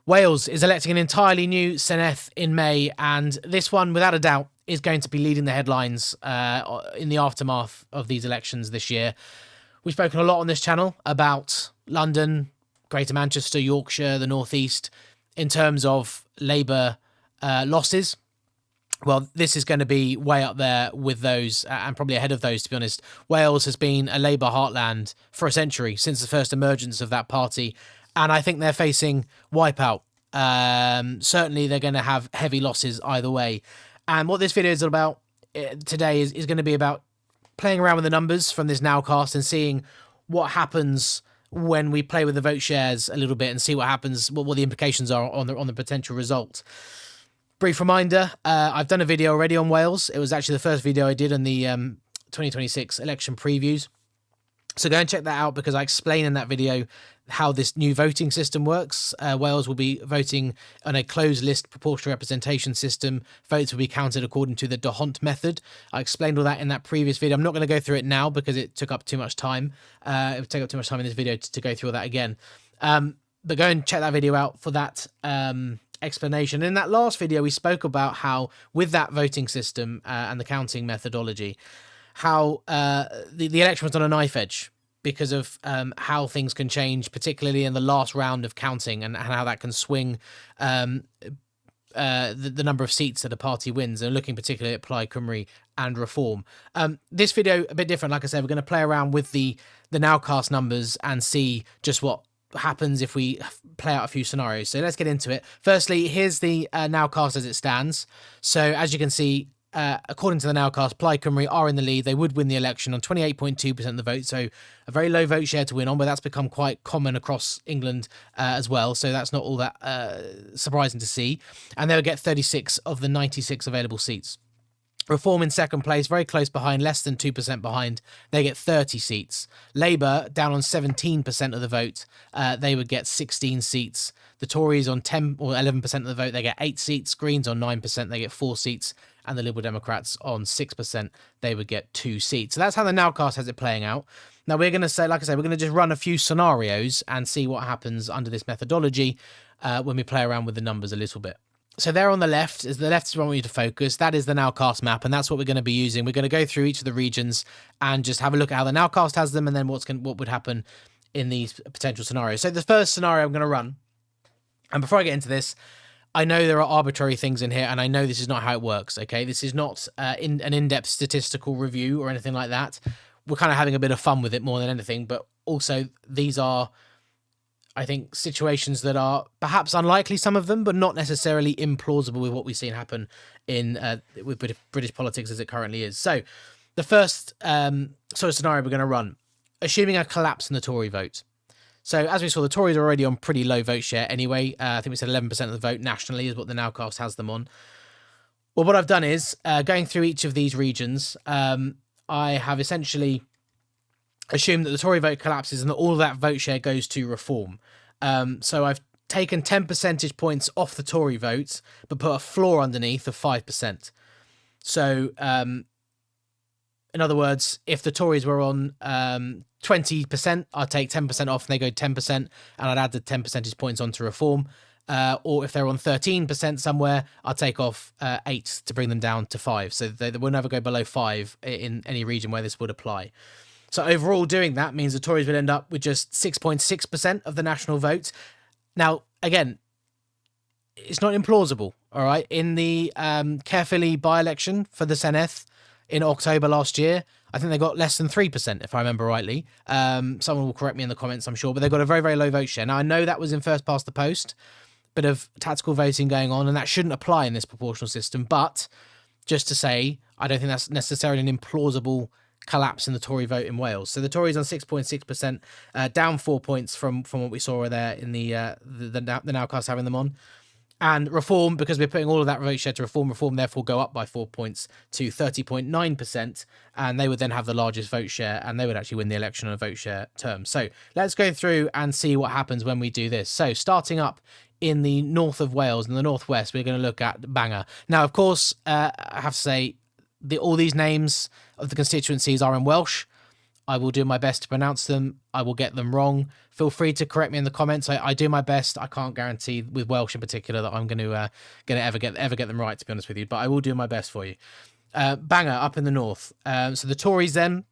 Wales is electing an entirely new Senedd in May, and this one, without a doubt, is going to be leading the headlines in the aftermath of these elections this year. We've spoken a lot on this channel about London, Greater Manchester, Yorkshire, the North East, in terms of Labour losses. Well, this is going to be way up there with those, and probably ahead of those, to be honest. Wales has been a Labour heartland for a century, since the first emergence of that party, and I think they're facing wipeout. Certainly, they're going to have heavy losses either way. And what this video is about today is going to be about playing around with the numbers from this Nowcast and seeing what happens when we play with the vote shares a little bit and see what happens, what the implications are on the potential result. Brief reminder, I've done a video already on Wales. It was actually the first video I did on the 2026 election previews. So go and check that out, because I explain in that video how this new voting system works. Wales will be voting on a closed list proportional representation system. Votes will be counted according to the D'Hondt method. I explained all that in that previous video. I'm not going to go through it now because it took up too much time. It would take up too much time in this video to go through all that again. But go and check that video out for that explanation. In that last video, we spoke about how with that voting system and the counting methodology, how the election was on a knife edge because of how things can change, particularly in the last round of counting, and how that can swing the number of seats that a party wins, and looking particularly at Plaid Cymru and Reform. This video, a bit different. Like I said, we're going to play around with the Nowcast numbers and see just what happens if we play out a few scenarios. So let's get into it. Firstly, here's the Nowcast as it stands. So as you can see, according to the Nowcast, Plaid Cymru are in the lead. They would win the election on 28.2% of the vote, so a very low vote share to win on, but that's become quite common across England as well, so that's not all that surprising to see. And they would get 36 of the 96 available seats. Reform in second place, very close behind, less than 2% behind. They get 30 seats. Labour, down on 17% of the vote, they would get 16 seats. The Tories on 10 or 11% of the vote, they get 8 seats. Greens on 9%, they get 4 seats. And the Liberal Democrats on 6%, they would get 2 seats. So that's how the Nowcast has it playing out. Now, we're going to say, like I said, we're going to just run a few scenarios and see what happens under this methodology when we play around with the numbers a little bit. So there on the left is where I want you to focus. That is the Nowcast map, and that's what we're going to be using. We're going to go through each of the regions and just have a look at how the Nowcast has them, and then what would happen in these potential scenarios. So the first scenario I'm going to run, and before I get into this, I know there are arbitrary things in here, and I know this is not how it works, okay? This is not an in-depth statistical review or anything like that. We're kind of having a bit of fun with it more than anything, but also these are, I think, situations that are perhaps unlikely, some of them, but not necessarily implausible with what we've seen happen in with British politics as it currently is. So the first sort of scenario we're going to run, assuming a collapse in the Tory vote. So as we saw, the Tories are already on pretty low vote share anyway. I think we said 11% of the vote nationally is what the Nowcast has them on. Well, what I've done is, going through each of these regions, I have essentially assumed that the Tory vote collapses and that all of that vote share goes to Reform. So I've taken 10 percentage points off the Tory vote, but put a floor underneath of 5%. So, in other words, if the Tories were on 20%, I'd take 10% off and they go 10%, and I'd add the 10 percentage points onto Reform. Or if they're on 13% somewhere, I'll take off 8 to bring them down to 5. So they will never go below 5 in any region where this would apply. So overall, doing that means the Tories would end up with just 6.6% of the national vote. Now, again, it's not implausible, all right? In the Caerphilly by-election for the Senedd in October last year, I think they got less than 3%, if I remember rightly. Someone will correct me in the comments, I'm sure, but they got a very, very low vote share. Now, I know that was in first past the post, bit of tactical voting going on, and that shouldn't apply in this proportional system, but just to say, I don't think that's necessarily an implausible collapse in the Tory vote in Wales. So the Tories on 6.6%, down 4 points from what we saw there in the Nowcast having them on. And Reform, because we're putting all of that vote share to Reform therefore go up by 4 points to 30.9%, and they would then have the largest vote share, and they would actually win the election on a vote share term. So let's go through and see what happens when we do this. So starting up in the north of Wales, in the northwest, we're going to look at Bangor. Now, of course, I have to say, all these names of the constituencies are in Welsh. I will do my best to pronounce them. I will get them wrong. Feel free to correct me in the comments. I do my best. I can't guarantee with Welsh in particular that I'm going to ever get them right, to be honest with you, but I will do my best for you. Bangor up in the north. So the Tories then,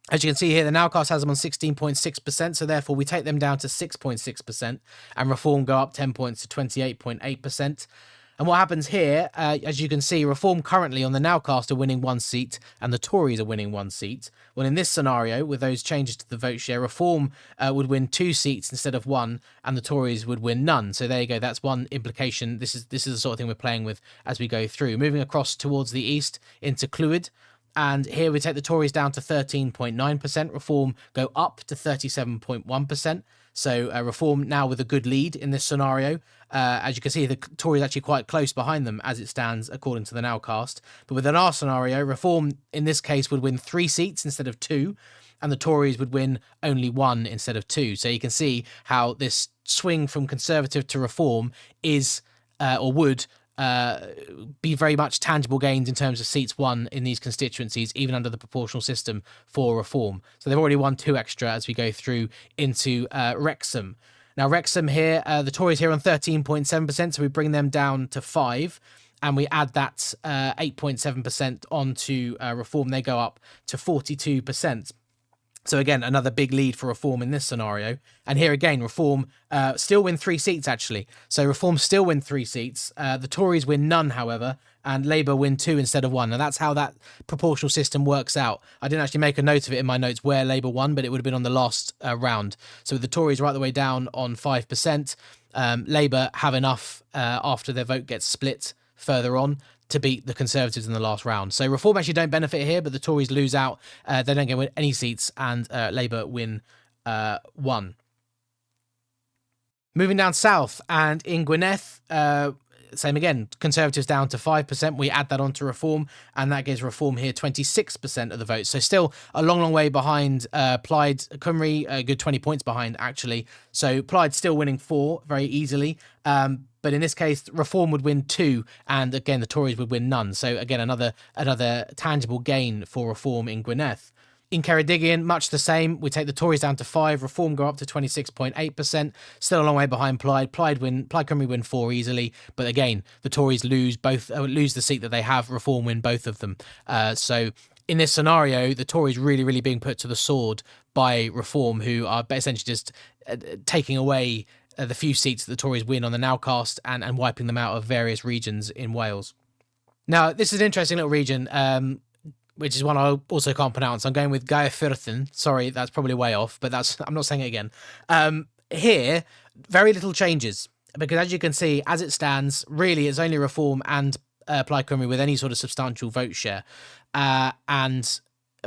as you can see here, the Nowcast has them on 16.6%, so therefore we take them down to 6.6%, and Reform go up 10 points to 28.8%. And what happens here, as you can see, Reform currently on the Nowcast are winning 1 seat and the Tories are winning 1 seat. Well, in this scenario, with those changes to the vote share, Reform would win 2 seats instead of 1 and the Tories would win none. So there you go. That's one implication. This is the sort of thing we're playing with as we go through. Moving across towards the east into Clwyd. And here we take the Tories down to 13.9%. Reform go up to 37.1%. So Reform now with a good lead in this scenario. As you can see, the Tories actually quite close behind them as it stands, according to the Nowcast. But within our scenario, Reform in this case would win 3 seats instead of 2, and the Tories would win only 1 instead of 2. So you can see how this swing from Conservative to Reform is, or would, be very much tangible gains in terms of seats won in these constituencies, even under the proportional system for Reform. So they've already won 2 extra as we go through into Wrexham. Now, Wrexham here, the Tories here on 13.7%, so we bring them down to 5, and we add that 8.7% onto Reform. They go up to 42%. So again, another big lead for Reform in this scenario. And here again, Reform still win 3 seats, actually. So Reform still win 3 seats. The Tories win none, however, and Labour win 2 instead of 1. And that's how that proportional system works out. I didn't actually make a note of it in my notes where Labour won, but it would have been on the last round. So the Tories right the way down on 5%. Labour have enough after their vote gets split further on to beat the Conservatives in the last round. So Reform actually don't benefit here, but the Tories lose out. They don't get any seats, and Labour win 1. Moving down south, and in Gwynedd, same again, Conservatives down to 5%. We add that on to Reform, and that gives Reform here 26% of the vote. So still a long, long way behind Plaid Cymru, a good 20 points behind, actually. So Plaid still winning 4 very easily. But in this case, Reform would win 2, and again, the Tories would win none. So again, another tangible gain for Reform in Gwynedd. In Ceredigion, much the same. We take the Tories down to 5. Reform go up to 26.8%. Still a long way behind Plaid. Plaid Cymru win 4 easily. But again, the Tories lose the seat that they have. Reform win both of them. So in this scenario, the Tories really, really being put to the sword by Reform, who are essentially just taking away the few seats that the Tories win on the Nowcast and wiping them out of various regions in Wales. Now, this is an interesting little region, which is one I also can't pronounce. I'm going with Gaerfyrddin. Sorry, that's probably way off, but I'm not saying it again. Here, very little changes, because as you can see, as it stands, really it's only Reform and Plaid Cymru with any sort of substantial vote share. And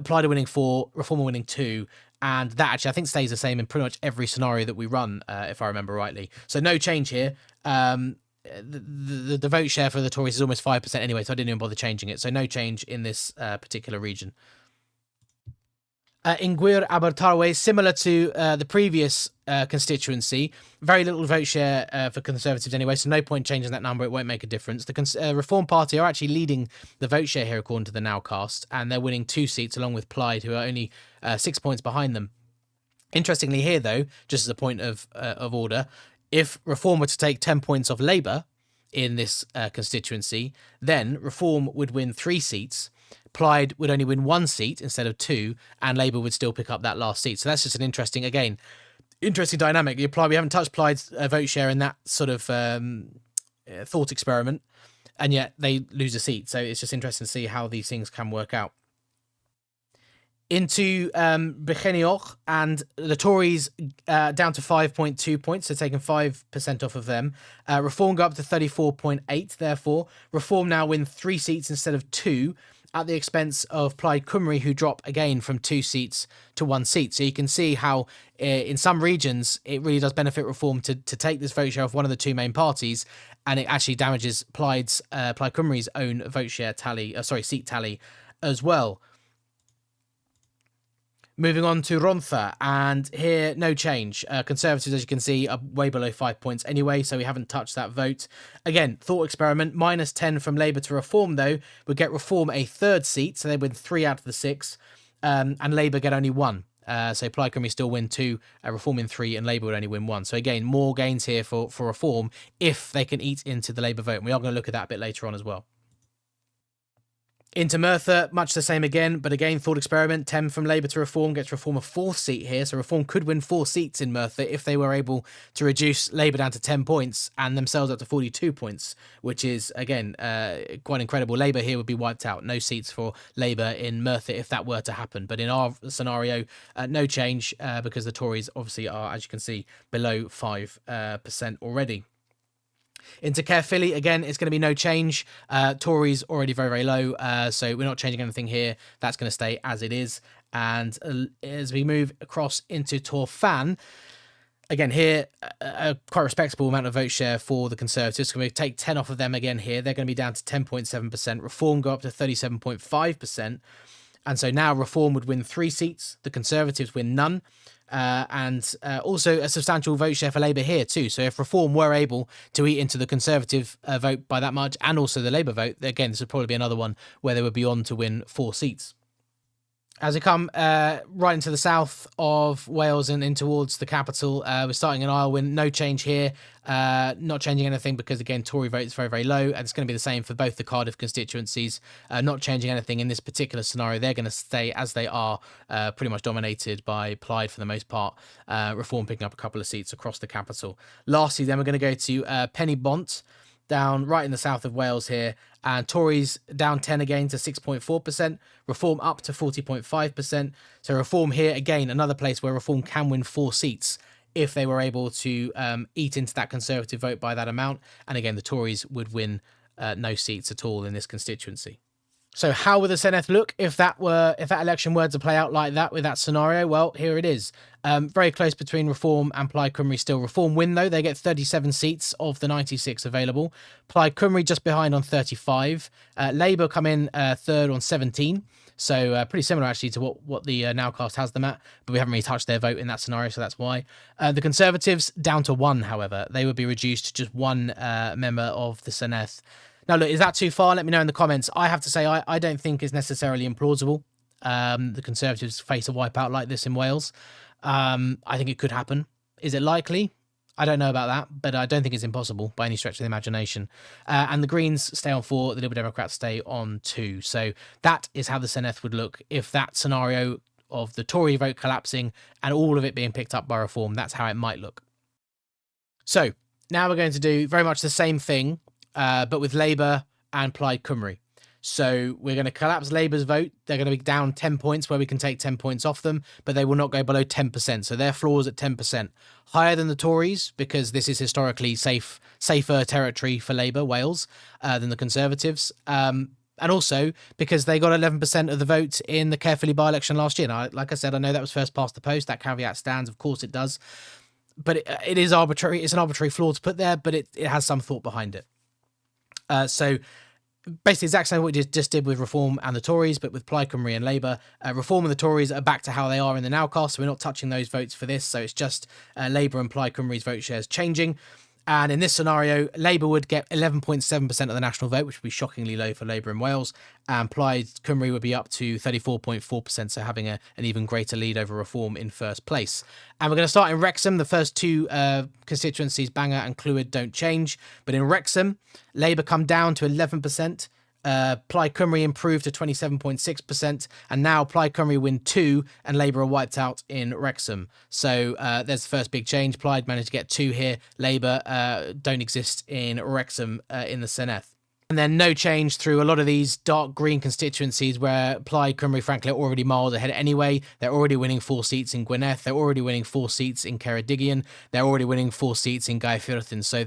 Plaid are winning 4, Reform are winning 2, and that actually I think stays the same in pretty much every scenario that we run, if I remember rightly. So no change here. The vote share for the Tories is almost 5% anyway, so I didn't even bother changing it. So no change in this particular region. In Gwir Abertawe, similar to the previous constituency, very little vote share for Conservatives anyway, so no point changing that number. It won't make a difference. The Reform Party are actually leading the vote share here, according to the Nowcast, and they're winning 2 seats along with Plaid, who are only 6 points behind them. Interestingly here, though, just as a point of order, if Reform were to take 10 points off Labour in this constituency, then Reform would win 3 seats, Plaid would only win 1 seat instead of 2, and Labour would still pick up that last seat. So that's just an interesting dynamic. We haven't touched Plaid's vote share in that sort of thought experiment, and yet they lose a seat. So it's just interesting to see how these things can work out. Into Brycheiniog, and the Tories down to 5.2 points, so taking 5% off of them. Reform go up to 34.8, therefore. Reform now win 3 seats instead of 2, at the expense of Plaid Cymru, who drop again from 2 seats to 1 seat. So you can see how in some regions it really does benefit Reform to take this vote share off one of the 2 main parties, and it actually damages Plaid Cymru's own vote share seat tally as well. Moving on to Rhondda, and here, no change. Conservatives, as you can see, are way below 5 points anyway, so we haven't touched that vote. Again, thought experiment, -10 from Labour to Reform, though, would get Reform a 3rd seat, so they win 3 out of the 6. and Labour get only 1. So Plaid Cymru still win 2, Reform in 3, and Labour would only win 1. So again, more gains here for Reform if they can eat into the Labour vote. And we are going to look at that a bit later on as well. Into Merthyr, much the same again, but again, thought experiment. 10 from Labour to Reform gets Reform a 4th seat here. So Reform could win 4 seats in Merthyr if they were able to reduce Labour down to 10 points and themselves up to 42 points, which is, again, quite incredible. Labour here would be wiped out. No seats for Labour in Merthyr if that were to happen. But in our scenario, no change because the Tories obviously are, as you can see, below 5% already. Into Caerphilly, again, it's going to be no change. Tories already very, very low, so we're not changing anything here. That's going to stay as it is. And as we move across into Torfan, again, here, a quite respectable amount of vote share for the Conservatives. So we take 10 off of them again here. They're going to be down to 10.7%. Reform go up to 37.5%. And so now Reform would win 3 seats. The Conservatives win none. And also a substantial vote share for Labour here too. So if Reform were able to eat into the Conservative vote by that much and also the Labour vote, again, this would probably be another one where they would be on to win 4 seats. As we come right into the south of Wales and in towards the capital, we're starting in Islwyn. No change here. Not changing anything because, again, Tory vote is very, very low. And it's going to be the same for both the Cardiff constituencies. Not changing anything in this particular scenario. They're going to stay as they are, pretty much dominated by Plaid for the most part. Reform picking up a couple of seats across the capital. Lastly, then we're going to go to Penybont, down right in the south of Wales here, and Tories down 10 again to 6.4%, Reform up to 40.5%. So Reform here, again, another place where Reform can win 4 seats if they were able to eat into that Conservative vote by that amount. And again, the Tories would win no seats at all in this constituency. So how would the Senedd look if that election were to play out like that with that scenario? Well, here it is. Very close between Reform and Plaid Cymru still. Reform win, though. They get 37 seats of the 96 available. Plaid Cymru just behind on 35. Labour come in third on 17. So pretty similar, actually, to what the Nowcast has them at. But we haven't really touched their vote in that scenario, so that's why. The Conservatives down to 1, however. They would be reduced to just 1 member of the Senedd. Now, look, is that too far? Let me know in the comments. I have to say, I don't think it's necessarily implausible. The Conservatives face a wipeout like this in Wales. I think it could happen. Is it likely? I don't know about that, but I don't think it's impossible by any stretch of the imagination. And the Greens stay on 4, the Liberal Democrats stay on 2. So that is how the Senedd would look if that scenario of the Tory vote collapsing and all of it being picked up by Reform, that's how it might look. So now we're going to do very much the same thing, but with Labour and Plaid Cymru. So we're going to collapse Labour's vote. They're going to be down 10 points where we can take 10 points off them, but they will not go below 10%. So their floor is at 10%. Higher than the Tories, because this is historically safer territory for Labour, Wales, than the Conservatives. And also because they got 11% of the vote in the Caerphilly by-election last year. Now, like I said, I know that was first past the post. That caveat stands. Of course it does. But it is arbitrary. It's an arbitrary floor to put there, but it has some thought behind it. So basically exactly what we just did with Reform and the Tories, but with Plaid Cymru and Labour. Reform and the Tories are back to how they are in the Nowcast, so we're not touching those votes for this. So it's just Labour and Plaid Cymru's vote shares changing. And in this scenario, Labour would get 11.7% of the national vote, which would be shockingly low for Labour in Wales. And Plaid Cymru would be up to 34.4%, so having an even greater lead over Reform in first place. And we're going to start in Wrexham. The first 2 constituencies, Bangor and Clwyd, don't change. But in Wrexham, Labour come down to 11%. Plaid Cymru improved to 27.6%, and now Plaid Cymru win 2, and Labour are wiped out in Wrexham. So there's the first big change. Plaid managed to get 2 here. Labour don't exist in Wrexham in the Senedd. And then no change through a lot of these dark green constituencies where Plaid Cymru, frankly, are already miles ahead anyway. They're already winning 4 seats in Gwynedd. They're already winning 4 seats in Ceredigion. They're already winning 4 seats in Gaerfyrddin. So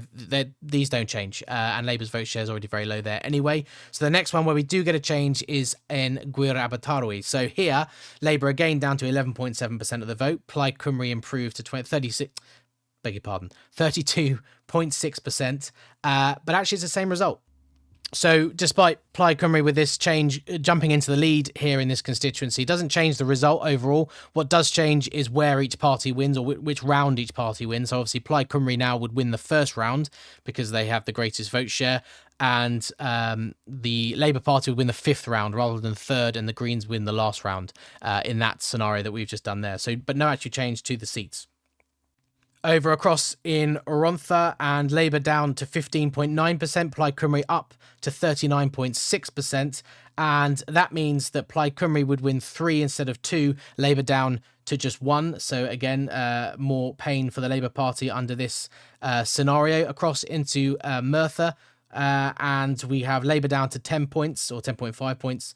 these don't change. And Labour's vote share is already very low there anyway. So the next one where we do get a change is in Gwir Abertawe. So here, Labour again down to 11.7% of the vote. Plaid Cymru improved to 32.6%. But actually it's the same result. So despite Plaid Cymru with this change jumping into the lead here in this constituency, doesn't change the result overall. What does change is where each party wins, or which round each party wins. So obviously Plaid Cymru now would win the first round because they have the greatest vote share, and the Labour Party would win the fifth round rather than third, and the Greens win the last round in that scenario that we've just done there. So, but no actual change to the seats. Over across in Orontha, and Labour down to 15.9%, Plaid Cymru up to 39.6%, and that means that Plaid Cymru would win 3 instead of 2, Labour down to just 1. So again, more pain for the Labour Party under this scenario. Across into Merthyr, and we have Labour down to 10 points, or 10.5 points.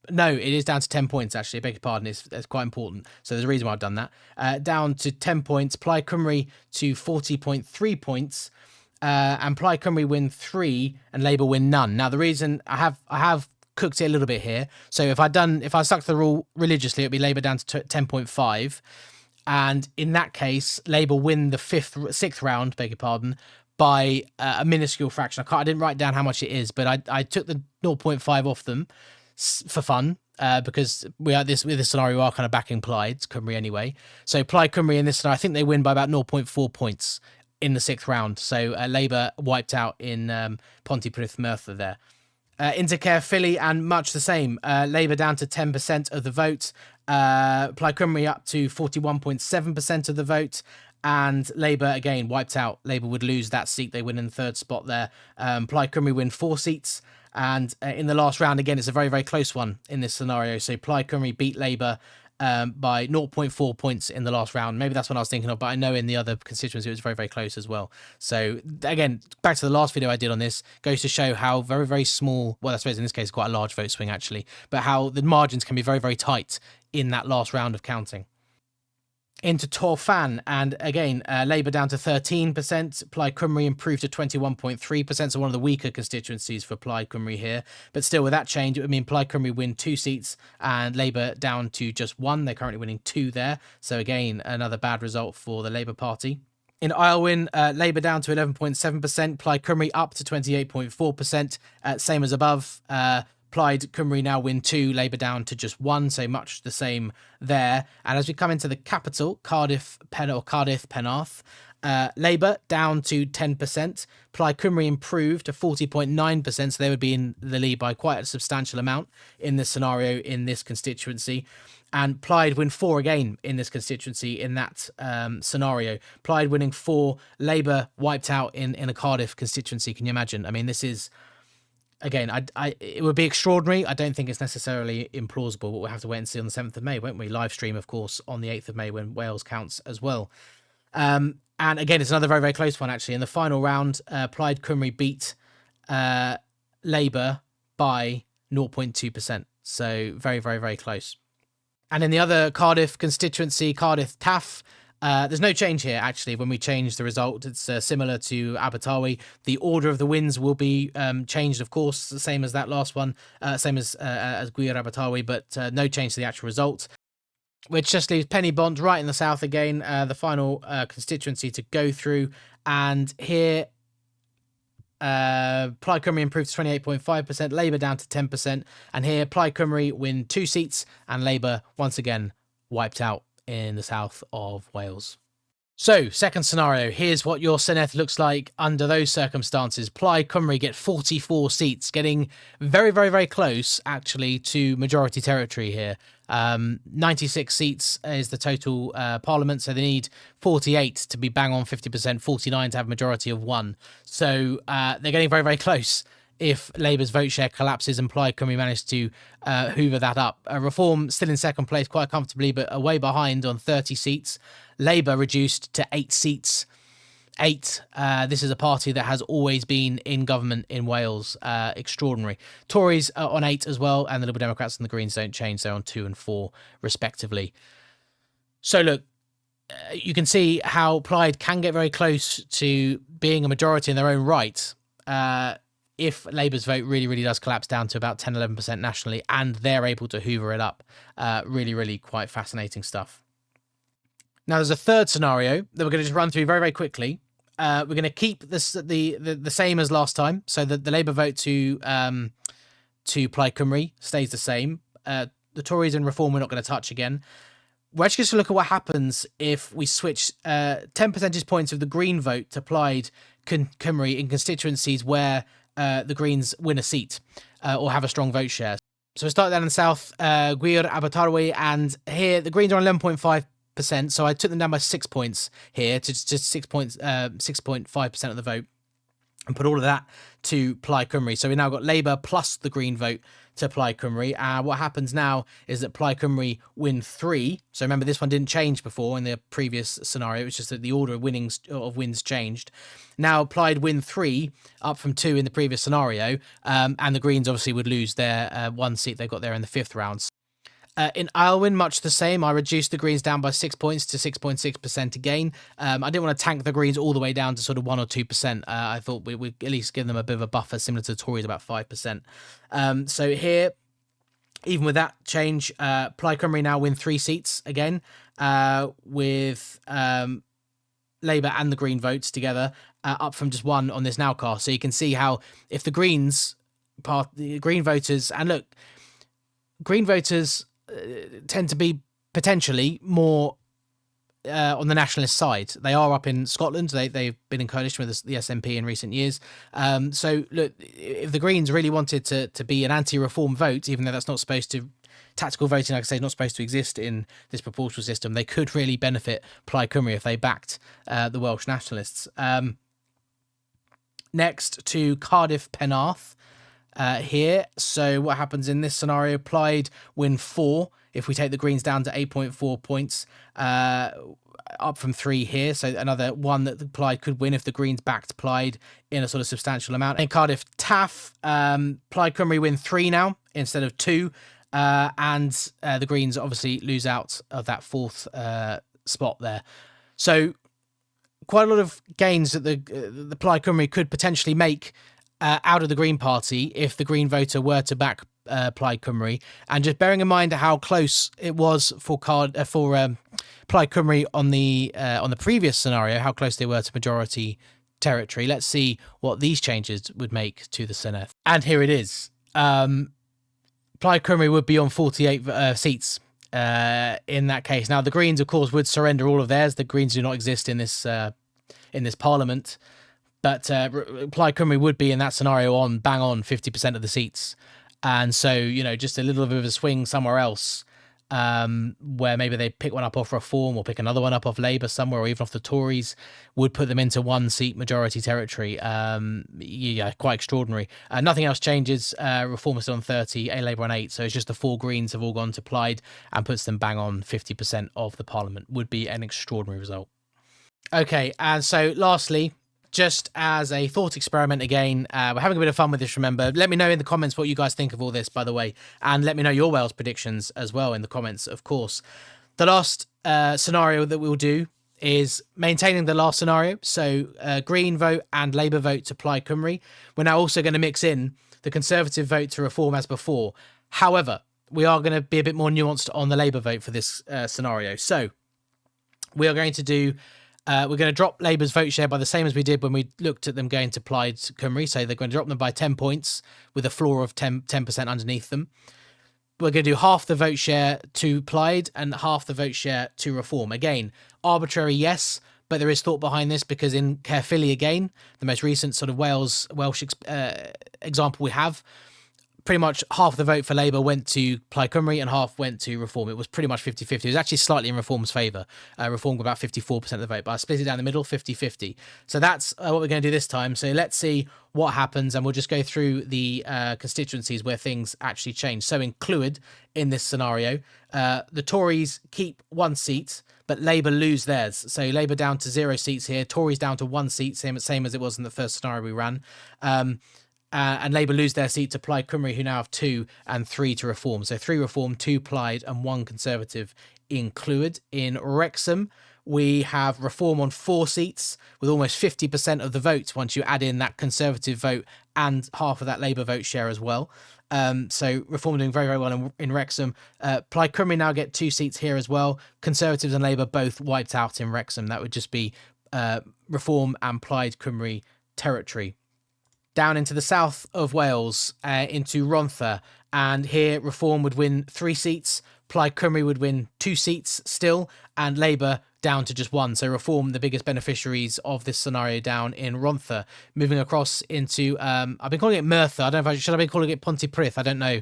No, it is down to 10 points, actually. I beg your pardon. It's quite important. So there's a reason why I've done that. Down to 10 points. Plaid Cymru to 40.3 points. And Plaid Cymru win 3 and Labour win none. Now, the reason I have cooked it a little bit here. So if I stuck to the rule religiously, it'd be Labour down to 10.5. And in that case, Labour win the sixth round, beg your pardon, by a minuscule fraction. I didn't write down how much it is, but I took the 0.5 off them for fun, because we are with this scenario, we are kind of backing Plaid Cymru anyway. So Plaid Cymru in this scenario, I think they win by about 0.4 points in the sixth round. So Labour wiped out in Pontypridd Merthyr there. Into Caerphilly, and much the same. Labour down to 10% of the vote. Plaid Cymru up to 41.7% of the vote. And Labour, again, wiped out. Labour would lose that seat. They win in the third spot there. Plaid Cymru win 4 seats. And in the last round, again, it's a very, very close one in this scenario. So Plaid Cymru beat Labour by 0.4 points in the last round. Maybe that's what I was thinking of, but I know in the other constituency it was very, very close as well. So again, back to the last video I did on this, goes to show how very, very small, well, I suppose in this case, quite a large vote swing actually, but how the margins can be very, very tight in that last round of counting. Into Torfan, and again, Labour down to 13%, Plaid Cymru improved to 21.3%, so one of the weaker constituencies for Plaid Cymru here. But still, with that change, it would mean Plaid Cymru win 2 seats and Labour down to just 1. They're currently winning 2 there. So again, another bad result for the Labour Party. In Islwyn, Labour down to 11.7%, Plaid Cymru up to 28.4%, same as above. Plaid Cymru now win 2, Labour down to just 1, so much the same there. And as we come into the capital, Cardiff, Penarth, Labour down to 10%. Plaid Cymru improved to 40.9%, so they would be in the lead by quite a substantial amount in this scenario, in this constituency. And Plaid win 4 again in this constituency in that scenario. Plaid winning 4, Labour wiped out in a Cardiff constituency. Can you imagine? I mean, this is... Again, it would be extraordinary. I don't think it's necessarily implausible, but we'll have to wait and see on the 7th of May, won't we? Live stream, of course, on the 8th of May when Wales counts as well. And again, it's another very, very close one, actually. In the final round, Plaid Cymru beat Labour by 0.2%. So very, very, very close. And in the other Cardiff constituency, Cardiff Taff, there's no change here, actually, when we change the result. It's similar to Abertawe. The order of the wins will be changed, of course, the same as that last one, same as Gwir Abertawe, but no change to the actual result, which just leaves Penybont right in the south again, the final constituency to go through. And here, Plaid Cymru improved to 28.5%, Labour down to 10%. And here, Plaid Cymru win 2 seats, and Labour, once again, wiped out in the south of Wales. So, second scenario, here's what your Senedd looks like under those circumstances. Plaid Cymru get 44 seats, getting very, very, very close, actually, to majority territory here. 96 seats is the total parliament, so they need 48 to be bang on 50%, 49 to have a majority of 1. So they're getting very, very close. If Labour's vote share collapses and Plaid Cymru manage to hoover that up. Reform still in second place quite comfortably, but away behind on 30 seats. Labour reduced to 8 seats. 8. This is a party that has always been in government in Wales. Extraordinary. Tories are on 8 as well, and the Liberal Democrats and the Greens don't change. They're on 2 and 4, respectively. So, look, you can see how Plaid can get very close to being a majority in their own right. If Labour's vote really, really does collapse down to about 10-11% nationally and they're able to hoover it up. Really, really quite fascinating stuff. Now, there's a third scenario that we're going to just run through very, very quickly. we're going to keep this the same as last time. So the Labour vote to Plaid Cymru stays the same. The Tories and Reform we're not going to touch again. We're actually just going to look at what happens if we switch 10 percentage points of the Green vote to Plaid Cymru in constituencies where the Greens win a seat or have a strong vote share. So we start down in the south, Gwir, Abertawe, and here the Greens are on 11.5%. So I took them down by 6 points here to just 6.5% of the vote, and put all of that to Plaid Cymru. So we now got Labour plus the Green vote to Plaid Cymru. What happens now is that Plaid Cymru win 3. So remember, this one didn't change before in the previous scenario. It was just that the order of wins changed. Now Plaid win 3, up from 2 in the previous scenario, and the Greens obviously would lose their 1 seat they got there in the 5th round. In Aylwyn, much the same. I reduced the Greens down by 6 points to 6.6% again. I didn't want to tank the Greens all the way down to sort of 1 or 2%. I thought we'd at least give them a bit of a buffer, similar to the Tories, about 5%. So here, even with that change, Plaid Cymru now win 3 seats again, with Labour and the Green votes together, up from just 1 on this Nowcast. So you can see how if the Greens, the Green voters, and look, Green voters tend to be potentially more on the nationalist side. They are up in Scotland. They've been in coalition with the SNP in recent years. So look, if the Greens really wanted to be an anti-reform vote, even though that's not supposed to, tactical voting, like I say, is not supposed to exist in this proportional system, they could really benefit Plaid Cymru if they backed the Welsh nationalists. Next to Cardiff Penarth. Here, so what happens in this scenario? Plaid win 4 if we take the Greens down to 8.4 points, up from 3 here. So another 1 that the Plaid could win if the Greens backed Plaid in a sort of substantial amount. In Cardiff Taff, Plaid Cymru win 3 now instead of 2, and the Greens obviously lose out of that 4th spot there. So quite a lot of gains that the Plaid Cymru could potentially make out of the Green Party if the Green voter were to back Plaid Cymru, and just bearing in mind how close it was for Plaid Cymru on the previous scenario, how close they were to majority territory. Let's see what these changes would make to the Senedd. And here it is. Plaid Cymru would be on 48 seats in that case. Now the Greens, of course, would surrender all of theirs. The Greens do not exist in this Parliament. But Plaid Cymru would be in that scenario on bang on 50% of the seats. And so, just a little bit of a swing somewhere else, where maybe they pick one up off Reform or pick another one up off Labour somewhere, or even off the Tories, would put them into 1 seat majority territory. Quite extraordinary. Nothing else changes. Reform is still on 30, Labour on 8. So it's just the 4 Greens have all gone to Plaid and puts them bang on 50% of the Parliament. Would be an extraordinary result. Okay, and so lastly, just as a thought experiment again, we're having a bit of fun with this, remember. Let me know in the comments what you guys think of all this, by the way, and let me know your Wales predictions as well in the comments, of course. The last scenario that we'll do is maintaining the last scenario, so Green vote and Labour vote to Plaid Cymru. We're now also going to mix in the Conservative vote to Reform as before. However, we are going to be a bit more nuanced on the Labour vote for this scenario. So we are going to do... we're going to drop Labour's vote share by the same as we did when we looked at them going to Plaid Cymru. So they're going to drop them by 10 points with a floor of 10% underneath them. We're going to do half the vote share to Plaid and half the vote share to Reform. Again, arbitrary, yes, but there is thought behind this because in Caerphilly, again, the most recent sort of Welsh example we have, pretty much half the vote for Labour went to Plaid Cymru and half went to Reform. It was pretty much 50-50. It was actually slightly in Reform's favour. Reform got about 54% of the vote, but I split it down the middle, 50-50. So that's what we're going to do this time. So let's see what happens, and we'll just go through the constituencies where things actually change. So included in this scenario, the Tories keep 1 seat, but Labour lose theirs. So Labour down to 0 seats here, Tories down to 1 seat, same as it was in the first scenario we ran. And Labour lose their seat to Plaid Cymru, who now have 2 and 3 to Reform. So 3 Reform, 2 Plaid and 1 Conservative included. In Wrexham, we have Reform on 4 seats with almost 50% of the vote once you add in that Conservative vote and half of that Labour vote share as well. So Reform doing very, very well in Wrexham. Plaid Cymru now get 2 seats here as well. Conservatives and Labour both wiped out in Wrexham. That would just be Reform and Plaid Cymru territory. Down into the south of Wales, into Rhondda, and here Reform would win 3 seats, Plaid Cymru would win 2 seats still, and Labour down to just 1. So Reform, the biggest beneficiaries of this scenario down in Rhondda. Moving across into, I've been calling it Merthyr. I don't know if should I be calling it Pontypridd? I don't know.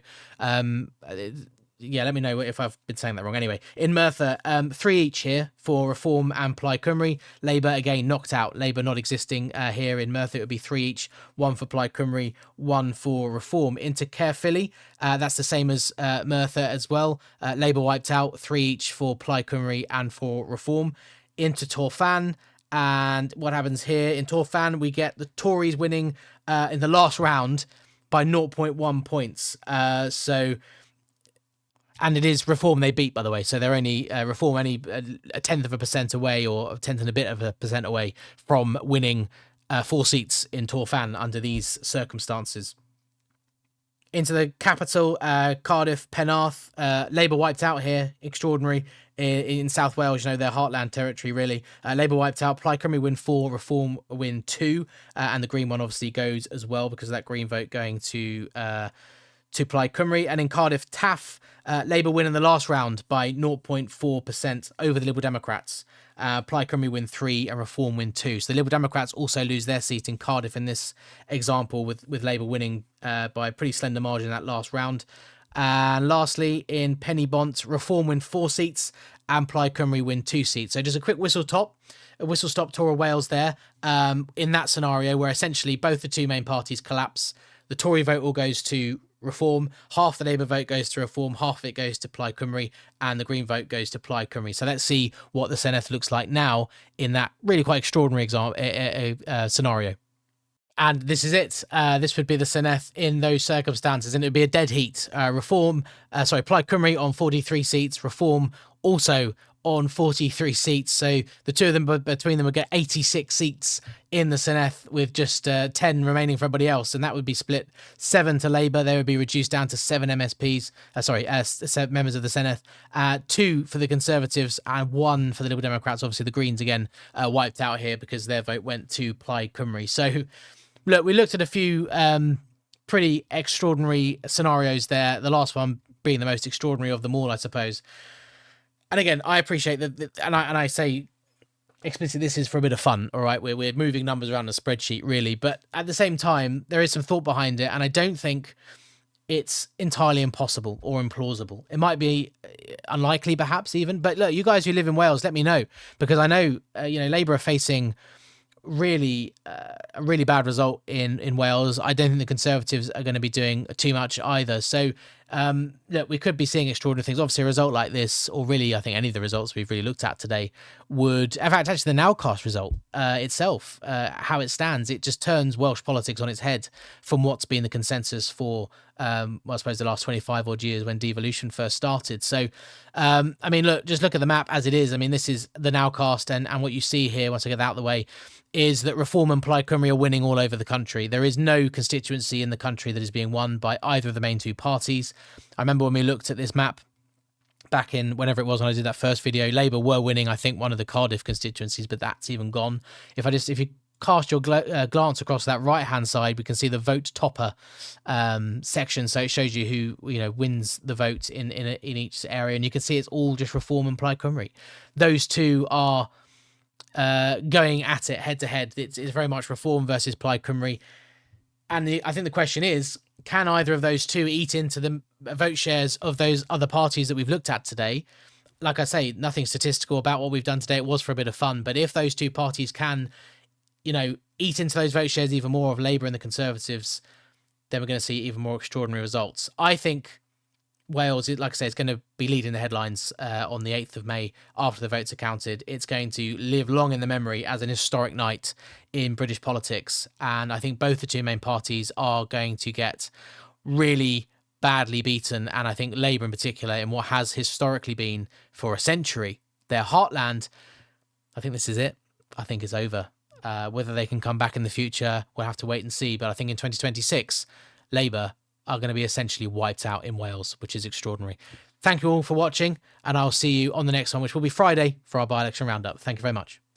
Yeah, let me know if I've been saying that wrong. Anyway, in Merthyr, 3 each here for Reform and Plaid Cymru. Labour, again, knocked out. Labour not existing here in Merthyr. It would be 3 each, 1 for Plaid Cymru, 1 for Reform. Into Caerphilly, that's the same as Merthyr as well. Labour wiped out, 3 each for Plaid Cymru and for Reform. Into Torfan, and what happens here? In Torfan, we get the Tories winning in the last round by 0.1 points. And it is Reform they beat, by the way. So they're only Reform only a 0.1% away, or a 0.1% away from winning 4 seats in Torfan under these circumstances. Into the capital, Cardiff, Penarth. Labour wiped out here. Extraordinary. In South Wales, their heartland territory, really. Labour wiped out. Plaid Cymru win 4, Reform win 2. And the Green one obviously goes as well, because of that Green vote going to Plaid Cymru. And in Cardiff, Taff, Labour win in the last round by 0.4% over the Liberal Democrats. Plaid Cymru win 3 and Reform win 2. So the Liberal Democrats also lose their seat in Cardiff in this example, with Labour winning by a pretty slender margin in that last round. And lastly, in Pennybont, Reform win 4 seats and Plaid Cymru win 2 seats. So just a quick whistle-stop tour of Wales there. In that scenario where essentially both the two main parties collapse, the Tory vote all goes to Reform, half the Labour vote goes to Reform, half of it goes to Plaid Cymru, and the Green vote goes to Plaid Cymru. So let's see what the Senedd looks like now in that really quite extraordinary scenario. And this is it. This would be the Senedd in those circumstances, and it would be a dead heat. Plaid Cymru on 43 seats, Reform also on 43 seats. So the two of them, between them, would get 86 seats in the Senedd, with just 10 remaining for everybody else. And that would be split 7 to Labour. They would be reduced down to 7 MSPs, members of the Senedd, 2 for the Conservatives and 1 for the Liberal Democrats. Obviously, the Greens again wiped out here because their vote went to Plaid Cymru. So look, we looked at a few pretty extraordinary scenarios there. The last one being the most extraordinary of them all, I suppose. And again, I appreciate that, and I say explicitly, this is for a bit of fun, all right? We're moving numbers around a spreadsheet, really, but at the same time, there is some thought behind it, and I don't think it's entirely impossible or implausible. It might be unlikely, perhaps, even, but look, you guys who live in Wales, let me know, because I know, Labour are facing a really bad result in Wales. I don't think the Conservatives are going to be doing too much either. So, look, we could be seeing extraordinary things. Obviously, a result like this, or really, I think any of the results we've really looked at today would, in fact, actually the Nowcast result itself, how it stands, it just turns Welsh politics on its head from what's been the consensus for, I suppose, the last 25 odd years when devolution first started. So, look, just look at the map as it is. This is the Nowcast, and what you see here, once I get that out of the way, is that Reform and Plaid Cymru are winning all over the country. There is no constituency in the country that is being won by either of the main two parties. I remember when we looked at this map back in whenever it was when I did that first video, Labour were winning, I think, one of the Cardiff constituencies, but that's even gone. If you cast your glance across that right-hand side, we can see the vote topper section. So it shows you who wins the vote in each area, and you can see it's all just Reform and Plaid Cymru. Those two are going at it head to head. It's very much Reform versus Plaid Cymru, and I think the question is, can either of those two eat into the vote shares of those other parties that we've looked at today? Like I say, nothing statistical about what we've done today. It was for a bit of fun, but if those two parties can eat into those vote shares even more of Labour and the Conservatives, then we're going to see even more extraordinary results. I think Wales, like I say, is going to be leading the headlines on the 8th of May after the votes are counted. It's going to live long in the memory as an historic night in British politics. And I think both the two main parties are going to get really badly beaten. And I think Labour in particular, in what has historically been for a century their heartland, I think this is it. I think it's over. Whether they can come back in the future, we'll have to wait and see. But I think in 2026, Labour are going to be essentially wiped out in Wales, which is extraordinary. Thank you all for watching, and I'll see you on the next one, which will be Friday for our by-election roundup. Thank you very much.